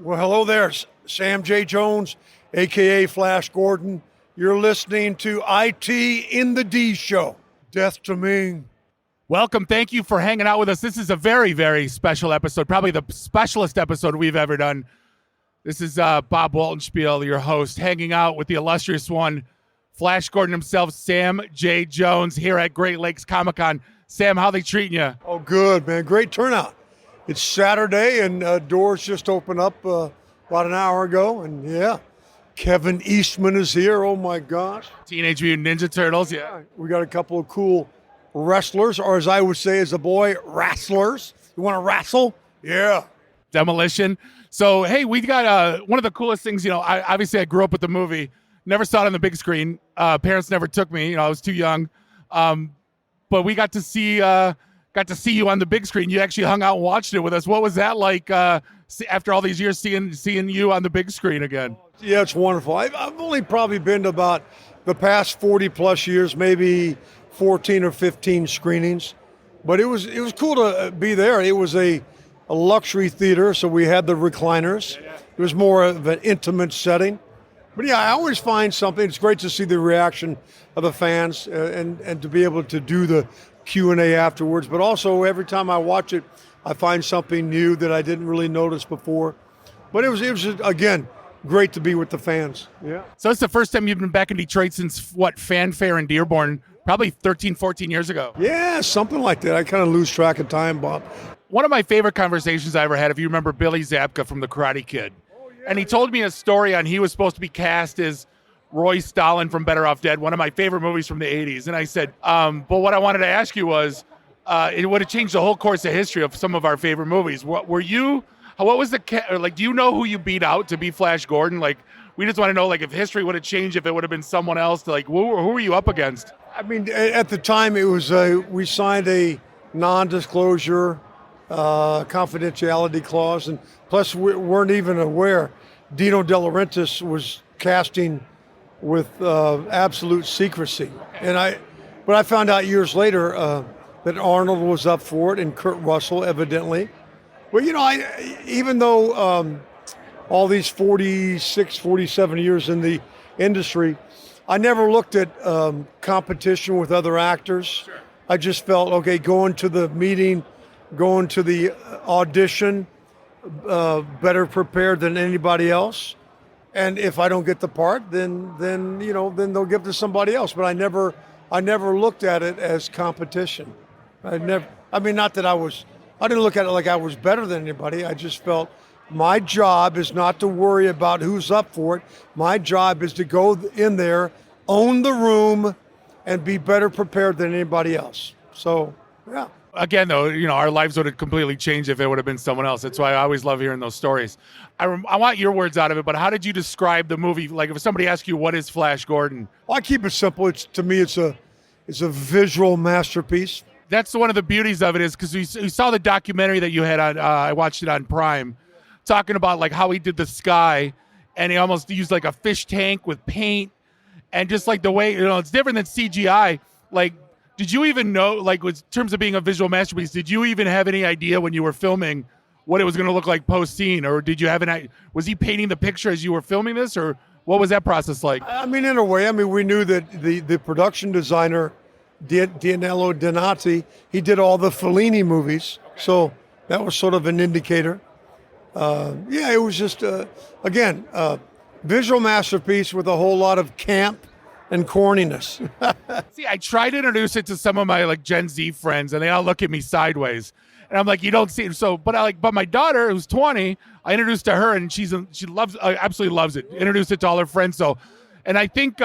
Well, hello there, Sam J. Jones, a.k.a. Flash Gordon. You're listening to IT in the D Show. Death to Ming. Welcome. Thank you for hanging out with us. This is a very, very special episode, probably the specialist episode we've ever done. This is Bob Waltenspiel, your host, hanging out with the illustrious one, Flash Gordon himself, Sam J. Jones, here at Great Lakes Comic-Con. Sam, how they treating you? Oh, good, man. Great turnout. It's Saturday, and doors just opened up about an hour ago, and yeah, Kevin Eastman is here. Oh, my gosh. Teenage Mutant Ninja Turtles, yeah. We got a couple of cool wrestlers, or as I would say as a boy, wrestlers. You want to wrestle? Yeah. Demolition. So, hey, we got one of the coolest things, I grew up with the movie, never saw it on the big screen. Parents never took me, I was too young. But we got to see you on the big screen. You actually hung out and watched it with us. What was that like after all these years seeing you on the big screen again? Yeah, it's wonderful. I've only probably been to about the past 40 plus years, maybe 14 or 15 screenings. But it was cool to be there. It was a luxury theater, so we had the recliners. It was more of an intimate setting. But yeah, I always find something. It's great to see the reaction of the fans and to be able to do the Q&A afterwards. But also every time I watch it, I find something new that I didn't really notice before. But it was again, great to be with the fans. Yeah. So it's the first time you've been back in Detroit since Fanfare in Dearborn, probably 13, 14 years ago. Yeah, something like that. I kind of lose track of time, Bob. One of my favorite conversations I ever had, if you remember Billy Zabka from The Karate Kid. And he told me a story on he was supposed to be cast as Roy Stalin from Better Off Dead, one of my favorite movies from the 80s. And I said, but what I wanted to ask you was, it would have changed the whole course of history of some of our favorite movies. What was do you know who you beat out to be Flash Gordon? Like, we just want to know, like, if history would have changed, if it would have been someone else, who were you up against? I mean, at the time, it was, we signed a non-disclosure confidentiality clause, and plus we weren't even aware Dino De Laurentiis was casting with absolute secrecy. But I found out years later that Arnold was up for it and Kurt Russell evidently. Well, even though all these 46, 47 years in the industry, I never looked at competition with other actors. Sure. I just felt, okay, going to the meeting, going to the audition, better prepared than anybody else. And if I don't get the part, then they'll give it to somebody else. But I never looked at it as competition. Not that I didn't look at it like I was better than anybody. I just felt my job is not to worry about who's up for it. My job is to go in there, own the room, and be better prepared than anybody else. So, yeah. Again, though, our lives would have completely changed if it would have been someone else. That's why I always love hearing those stories. I want your words out of it, but how did you describe the movie? Like, if somebody asks you, what is Flash Gordon? Well, I keep it simple. To me, it's a visual masterpiece. That's one of the beauties of it is because we saw the documentary that you had on, I watched it on Prime, talking about like how he did the sky, and he almost used like a fish tank with paint, and just like the way, it's different than CGI. Like, did you even know, like, in terms of being a visual masterpiece, did you even have any idea when you were filming what it was going to look like post-scene? Or did you have was he painting the picture as you were filming this? Or what was that process like? I mean, in a way, we knew that the production designer, Danilo Donati, he did all the Fellini movies. So that was sort of an indicator. It was just, again, visual masterpiece with a whole lot of camp and corniness. See, I try to introduce it to some of my like Gen Z friends, and they all look at me sideways. And I'm like, you don't see it. So, but my daughter, who's 20, I introduced to her, and she absolutely loves it. Introduced it to all her friends. So, and I think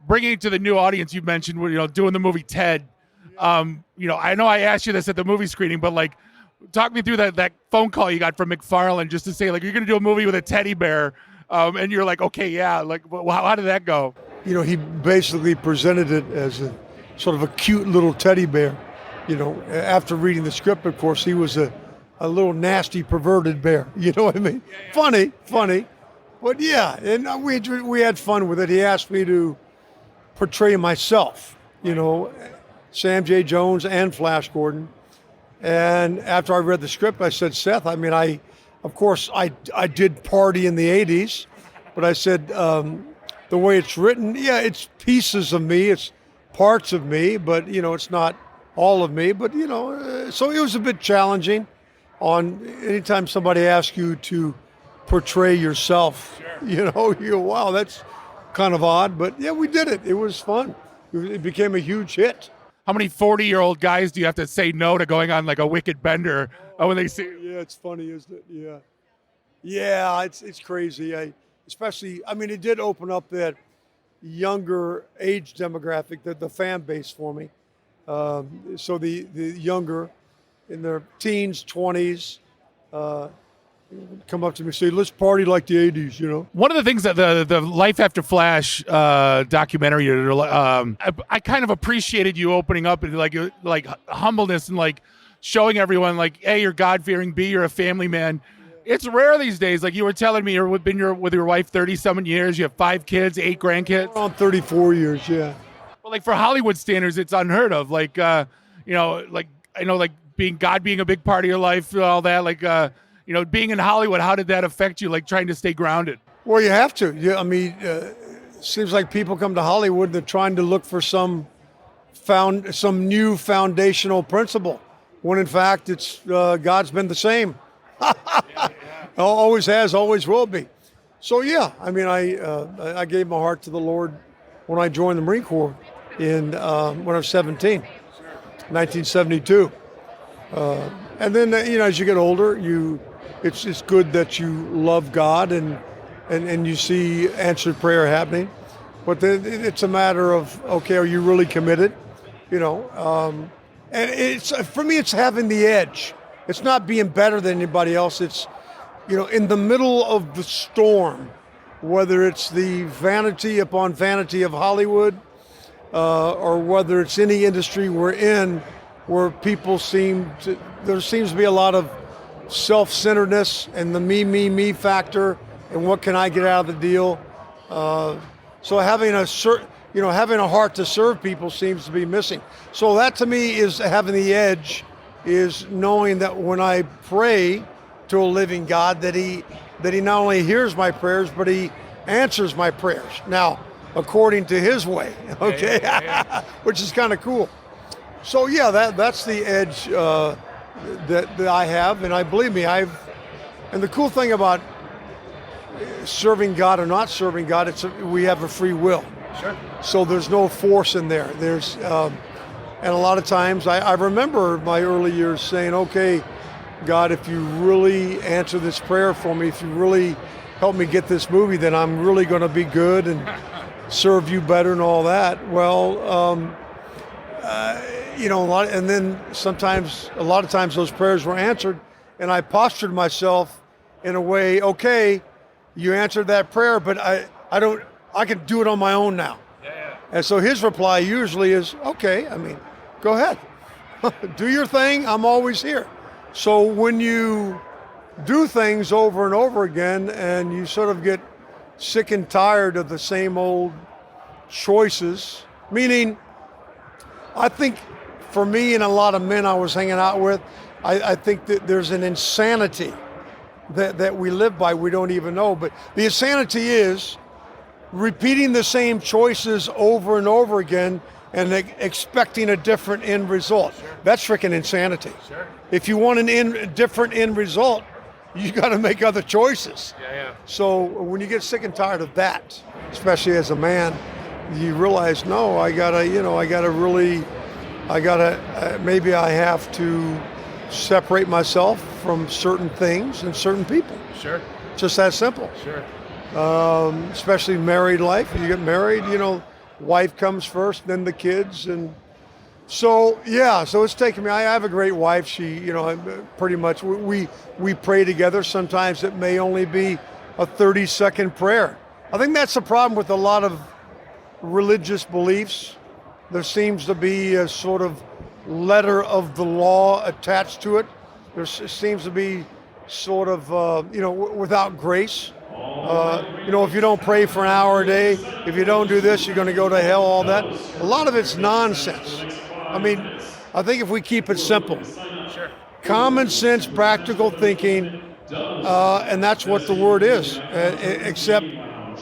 bringing it to the new audience you mentioned, doing the movie Ted. I know I asked you this at the movie screening, but like, talk me through that phone call you got from McFarlane just to say like you're going to do a movie with a teddy bear, and you're like, okay, yeah. Like, how did that go? He basically presented it as a sort of a cute little teddy bear. After reading the script, of course, he was a little nasty, perverted bear. You know what I mean? Yeah. Funny. But yeah, and we had fun with it. He asked me to portray myself, Sam J. Jones and Flash Gordon. And after I read the script, I said, Seth, I Of course, I did party in the 80s, but I said, the way it's written, yeah, it's pieces of me, it's parts of me, but, it's not all of me. But, so it was a bit challenging on anytime somebody asks you to portray yourself. Sure. You go, wow, that's kind of odd. But, yeah, we did it. It was fun. It became a huge hit. How many 40-year-old guys do you have to say no to going on like a wicked bender when they see? Yeah, it's funny, isn't it? Yeah. Yeah, it's crazy. It did open up that younger age demographic, the fan base for me. So the younger, in their teens, 20s, come up to me and say, let's party like the 80s, One of the things that the Life After Flash documentary, I kind of appreciated you opening up and like humbleness and like showing everyone like, A, you're God-fearing, B, you're a family man. It's rare these days. Like you were telling me, you've been with your wife 30-something years. You have 5 kids, 8 grandkids. Around 34 years, yeah. Well, like for Hollywood standards, it's unheard of. Like, like I know, like being a big part of your life, all that. Like, being in Hollywood, how did that affect you? Like trying to stay grounded. Well, you have to. Yeah, seems like people come to Hollywood, they're trying to look for some new foundational principle, when in fact it's God's been the same. Always has, always will be. So yeah, I gave my heart to the Lord when I joined the Marine Corps when I was 17, 1972. And then as you get older, it's good that you love God and you see answered prayer happening. But then it's a matter of, okay, are you really committed? And it's, for me, it's having the edge. It's not being better than anybody else. It's, in the middle of the storm, whether it's the vanity upon vanity of Hollywood, or whether it's any industry we're in, where there seems to be a lot of self-centeredness and the me factor, and what can I get out of the deal? So having a heart to serve people seems to be missing. So that to me is having the edge, is knowing that when I pray to a living God, that he not only hears my prayers, but he answers my prayers. Now, according to his way, okay? Yeah. Which is kind of cool. So yeah, that's the edge that I have, and believe me, and the cool thing about serving God or not serving God, we have a free will. Sure. So there's no force in there. And a lot of times, I remember my early years saying, okay, God, if you really answer this prayer for me, if you really help me get this movie, then I'm really going to be good and serve you better and all that. Well, a lot of times those prayers were answered, and I postured myself in a way, okay, you answered that prayer, but I can do it on my own now. Yeah. And so his reply usually is, okay, go ahead. Do your thing, I'm always here. So when you do things over and over again and you sort of get sick and tired of the same old choices, meaning I think for me and a lot of men I was hanging out with, I think that there's an insanity that we live by we don't even know. But the insanity is repeating the same choices over and over again and expecting a different end result. Sure. That's freaking insanity. Sure. If you want different end result, you got to make other choices. Yeah. So when you get sick and tired of that, especially as a man, you realize, no, maybe I have to separate myself from certain things and certain people. Sure. Just that simple. Sure. Especially married life. You get married, wife comes first, then the kids, and so it's taken me. I have a great wife. She, pretty much we pray together. Sometimes it may only be a 30-second prayer. I think that's the problem with a lot of religious beliefs. There seems to be a sort of letter of the law attached to it. There seems to be sort of, without grace. If you don't pray for an hour a day, if you don't do this, you're going to go to hell, all that. A lot of it's nonsense. I think if we keep it simple, Sure. common sense, practical thinking, And that's what the word is. Except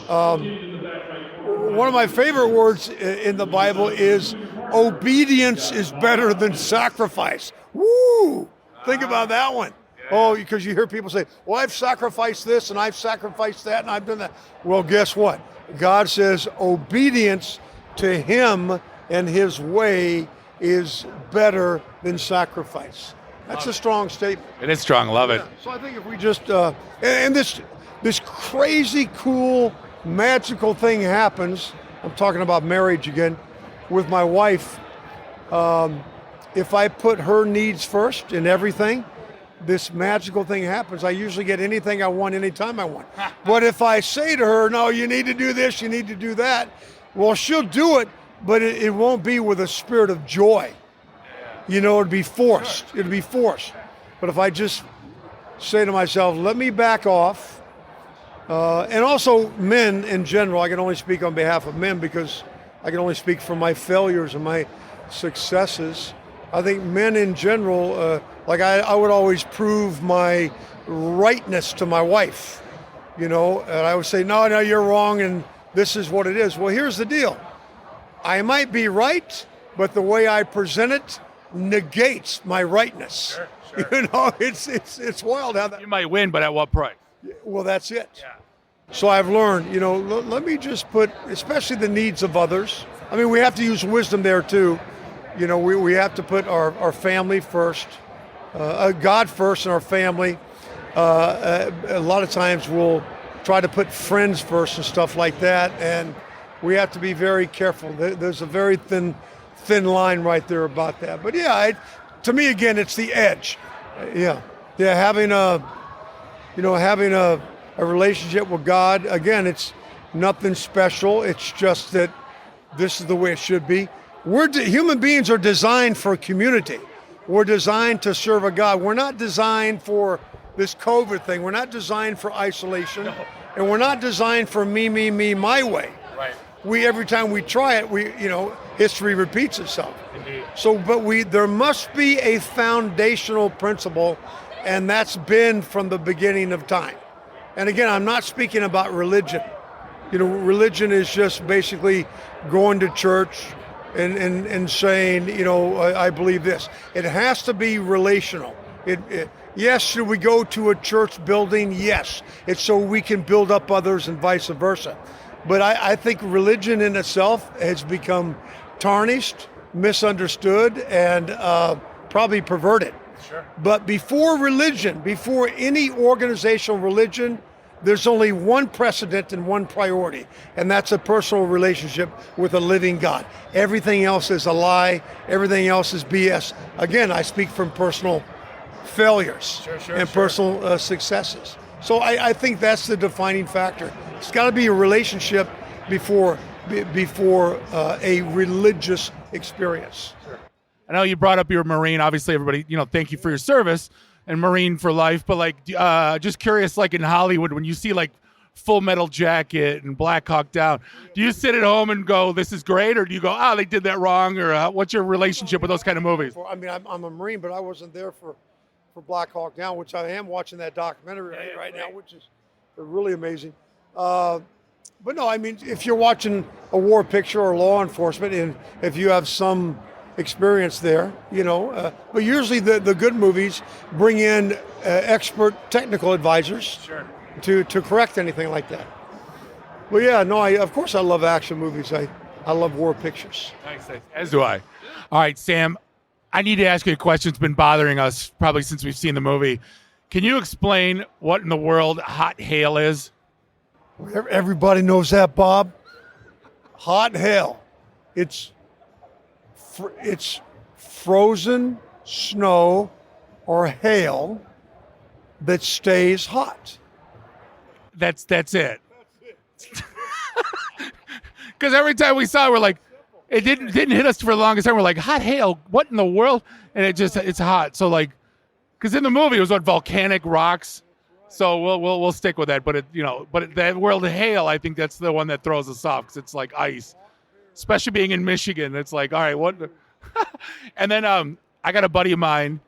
one of my favorite words in the Bible is obedience is better than sacrifice. Woo! Think about that one. Oh, because you hear people say, well, I've sacrificed this and I've sacrificed that and I've done that. Well, guess what? God says obedience to him and his way is better than sacrifice. That's a strong statement. It is strong. Love it. So I think if we just, and this crazy, cool, magical thing happens, I'm talking about marriage again, with my wife. If I put her needs first in everything, this magical thing happens. I usually get anything I want anytime I want. But if I say to her, no, you need to do this, you need to do that, well, she'll do it, but it won't be with a spirit of joy. You know, it'd be forced. It'd be forced. But if I just say to myself, let me back off, and also men in general, I can only speak on behalf of men because I can only speak for my failures and my successes. I think men in general, like I would always prove my rightness to my wife, you know, and I would say, no, you're wrong and this is what it is. Well, here's the deal. I might be right, but the way I present it negates my rightness. Sure. You know, it's wild how that. You might win, but at what price? Well, that's it. Yeah. So I've learned, you know, let me just put, especially the needs of others. I mean, we have to use wisdom there too. You know, we have to put our family first, God first, and our family. A lot of times we'll try to put friends first and stuff like that, and we have to be very careful. There's a very thin line right there about that. But yeah, to me again, it's the edge. Having a relationship with God, again, it's nothing special. It's just that this is the way it should be. Human beings are designed for community. We're designed to serve a God. We're not designed for this COVID thing. We're not designed for isolation. No. And we're not designed for me, my way. Right. Every time we try it, history repeats itself. Indeed. So, there must be a foundational principle, and that's been from the beginning of time. And again, I'm not speaking about religion. You know, religion is just basically going to church and saying, I believe this. It has to be relational. Yes, should we go to a church building? Yes. It's so we can build up others and vice versa. But I think religion in itself has become tarnished, misunderstood, and probably perverted. Sure. But before any organizational religion, there's only one precedent and one priority, and that's a personal relationship with a living God. Everything else is a lie. Everything else is BS. Again, I speak from personal failures and personal successes. So I think that's the defining factor. It's got to be a relationship before a religious experience. Sure. I know you brought up your Marine. Obviously, everybody, thank you for your service and Marine for life. But just curious, like in Hollywood, when you see like Full Metal Jacket and Black Hawk Down, do you sit at home and go, "This is great," or do you go, they did that wrong? Or what's your relationship with those kind of movies? I mean, I'm a Marine, but I wasn't there for Black Hawk Down, which I am watching that documentary right now, which is really amazing. But no, I mean, if you're watching a war picture or law enforcement, and if you have some experience there, but usually the good movies bring in expert technical advisors to correct anything like that. Well, yeah, no, of course I love action movies. I love war pictures. Nice, as do I. All right, Sam, I need to ask you a question that's been bothering us probably since we've seen the movie. Can you explain what in the world hot hail is? Everybody knows that, Bob. Hot hail. It's frozen snow or hail that stays hot. That's it. Because every time we saw it, we're like, it didn't hit us for the longest time. We're like, hot hail, what in the world? And it's hot. So because in the movie it was what, volcanic rocks. So we'll stick with that. But that world of hail, I think that's the one that throws us off because it's like ice, especially being in Michigan. It's like, all right, what? And then I got a buddy of mine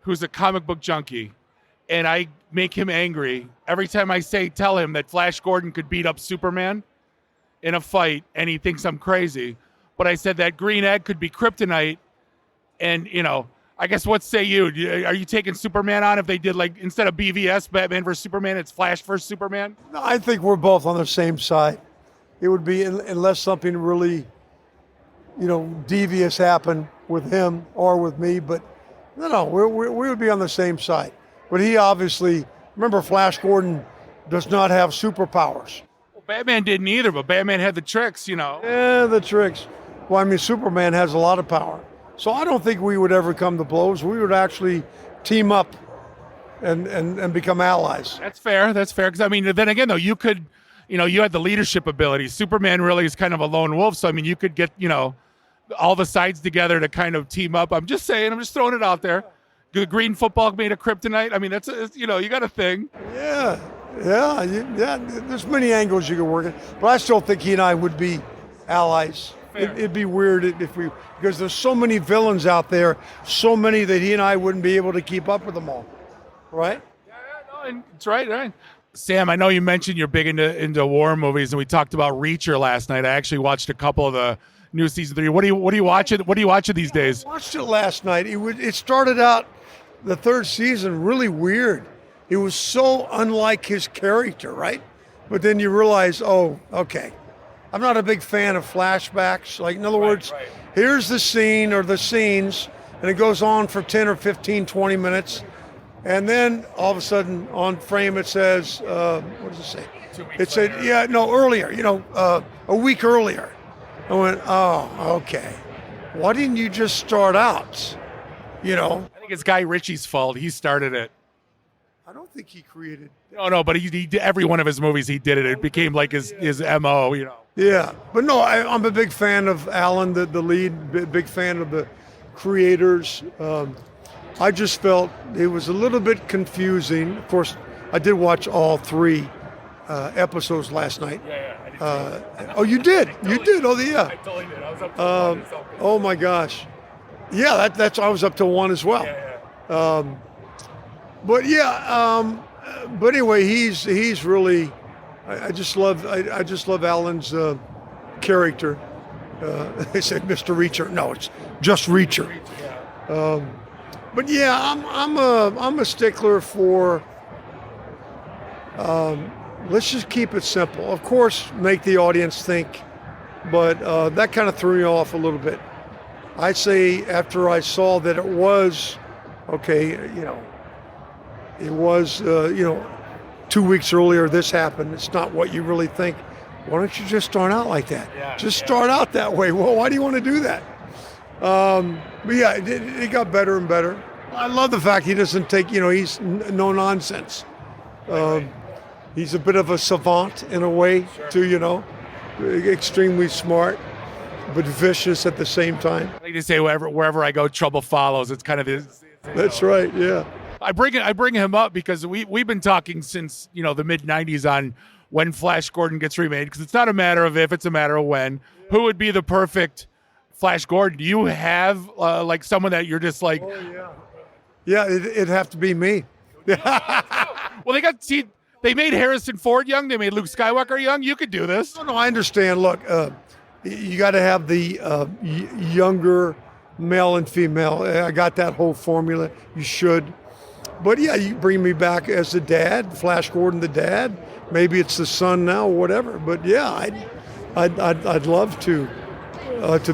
who's a comic book junkie, and I make him angry every time I tell him that Flash Gordon could beat up Superman in a fight, and he thinks I'm crazy. But I said that green egg could be kryptonite, and I guess what say you? Are you taking Superman on if they did, like, instead of BVS, Batman versus Superman, it's Flash versus Superman? No, I think we're both on the same side. It would be, unless something really, devious happened with him or with me, but no, we would be on the same side. But he obviously, remember, Flash Gordon does not have superpowers. Well, Batman didn't either, but Batman had the tricks, Yeah, the tricks. Well, I mean, Superman has a lot of power. So I don't think we would ever come to blows. We would actually team up and become allies. That's fair. Because, I mean, then again, though, you could, you had the leadership ability. Superman really is kind of a lone wolf. So, I mean, you could get, all the sides together to kind of team up. I'm just saying, I'm just throwing it out there. The green football made of kryptonite. I mean, you got a thing. Yeah. There's many angles you can work at. But I still think he and I would be allies. It'd be weird because there's so many villains out there, so many that he and I wouldn't be able to keep up with them all, right? Yeah, no, it's right. Sam, I know you mentioned you're big into war movies, and we talked about Reacher last night. I actually watched a couple of the new season 3. What are you watching? What are you watching these days? I watched it last night. It started out the third season really weird. It was so unlike his character, right? But then you realize, oh, okay. I'm not a big fan of flashbacks. Like, in other words, here's the scene or the scenes, and it goes on for 10 or 15, 20 minutes. And then all of a sudden on frame it says, what does it say? 2 weeks It said, earlier, a week earlier. I went, oh, okay. Why didn't you just start out? I think it's Guy Ritchie's fault. He started it. I don't think he created. No, but he did every one of his movies. He did it. It became like his MO. Yeah, but no, I'm a big fan of Alan, the lead. Big fan of the creators. I just felt it was a little bit confusing. Of course, I did watch all 3 episodes last night. Yeah. Oh, you did? You did? Oh, yeah. I totally did. I was up to 1. Oh my gosh. Yeah, that's I was up to 1 as well. Yeah. But anyway, he's really. I just love Alan's character. They said Mr. Reacher. No, it's just Reacher. But yeah, I'm a stickler for. Let's just keep it simple. Of course, make the audience think, but that kind of threw me off a little bit. I say after I saw that it was, okay, it was, 2 weeks earlier this happened. It's not what you really think. Why don't you just start out like that? Start out that way. Well, why do you want to do that? But yeah, it got better and better. I love the fact he doesn't take, he's no nonsense. He's a bit of a savant in a way, too, extremely smart, but vicious at the same time. I like to say wherever I go, trouble follows. It's kind of this. That's right, yeah. I bring him up because we've been talking since the mid '90s on when Flash Gordon gets remade, because it's not a matter of if, it's a matter of when. Who would be the perfect Flash Gordon? Do you have like someone that you're just like? Oh yeah, it'd have to be me. Well, they made Harrison Ford young. They made Luke Skywalker young. You could do this. No, I understand. Look, you got to have the younger male and female. I got that whole formula. You should. But yeah, you bring me back as the dad, Flash Gordon, the dad. Maybe it's the son now, whatever. But yeah, I'd love to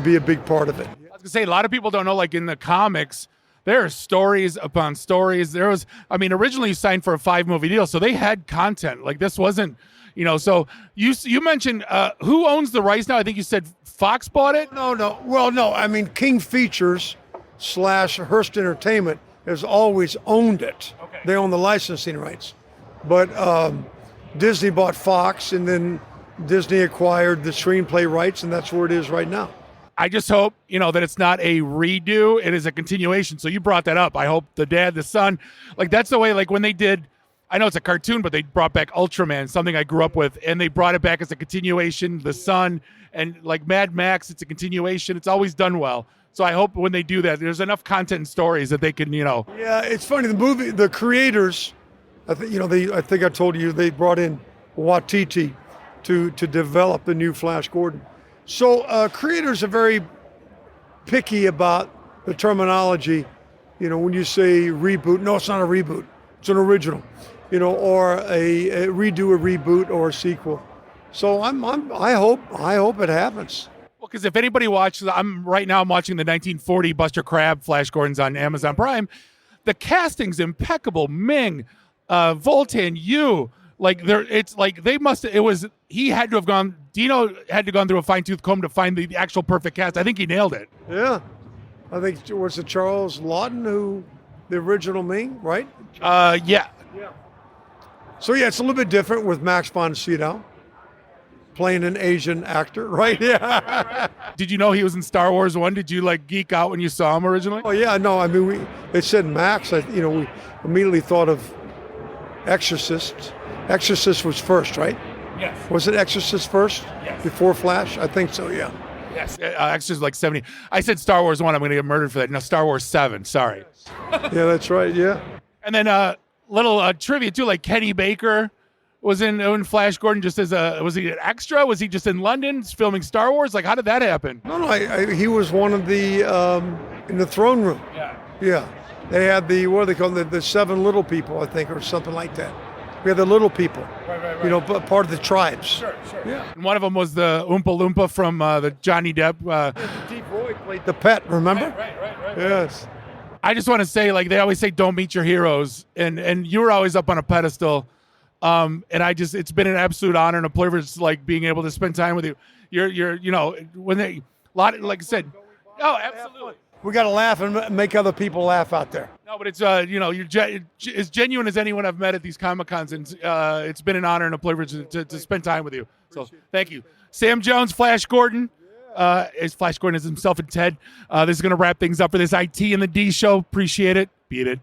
be a big part of it. I was gonna say, a lot of people don't know, like in the comics, there are stories upon stories. Originally you signed for a 5-movie deal, so they had content. Like, this wasn't, so you mentioned, who owns the rights now? I think you said Fox bought it? No. Well, no. I mean, King Features / Hearst Entertainment has always owned it. Okay. They own the licensing rights. But Disney bought Fox, and then Disney acquired the screenplay rights, and that's where it is right now. I just hope, that it's not a redo. It is a continuation. So you brought that up. I hope the dad, the son, like, that's the way, like when they did, I know it's a cartoon, but they brought back Ultraman, something I grew up with, and they brought it back as a continuation, the son, and like Mad Max, it's a continuation. It's always done well. So I hope when they do that, there's enough content and stories that they can, Yeah, it's funny. The creators I think I think I told you they brought in Watiti to develop the new Flash Gordon. So creators are very picky about the terminology. When you say reboot, no, it's not a reboot. It's an original. Or a redo, a reboot, or a sequel. So I hope it happens. Well, because if anybody watches, I'm watching the 1940 Buster Crabbe Flash Gordons on Amazon Prime. The casting's impeccable. Ming, Voltan, Yu, he had to have gone. Dino had to gone through a fine tooth comb to find the actual perfect cast. I think he nailed it. Yeah, I think was it Charles Lawton who the original Ming, right? Yeah. So yeah, it's a little bit different with Max von Sydow playing an Asian actor, right? Yeah. Did you know he was in Star Wars 1? Did you geek out when you saw him originally? Oh yeah, no. I mean, they said Max. We immediately thought of Exorcist. Exorcist was first, right? Yes. Was it Exorcist first? Yes. Before Flash? I think so. Yeah. Yes. Exorcist 70. I said Star Wars 1. I'm going to get murdered for that. No, Star Wars 7. Sorry. Yeah, that's right. Yeah. And then little trivia too, Kenny Baker was in Flash Gordon just as was he an extra? Was he just in London filming Star Wars? How did that happen? No, he was one of the in the throne room. Yeah. Yeah. They had what do they call them? The seven little people, I think, or something like that. We had the little people. Right. But part of the tribes. Sure. Yeah. And one of them was the Oompa Loompa from the Johnny Depp. Deep Roy played the pet, remember? Right. Yes. I just want to say, they always say, don't meet your heroes, and you were always up on a pedestal, and it's been an absolute honor and a privilege, being able to spend time with you. You're when they like I said, oh, absolutely. We got to laugh and make other people laugh out there. No, but it's you're as genuine as anyone I've met at these Comic-Cons, and it's been an honor and a privilege to spend time with you. So thank you, Sam Jones, Flash Gordon. As Flash Gordon is himself and Ted. This is going to wrap things up for this IT and the D show. Appreciate it. Beat it.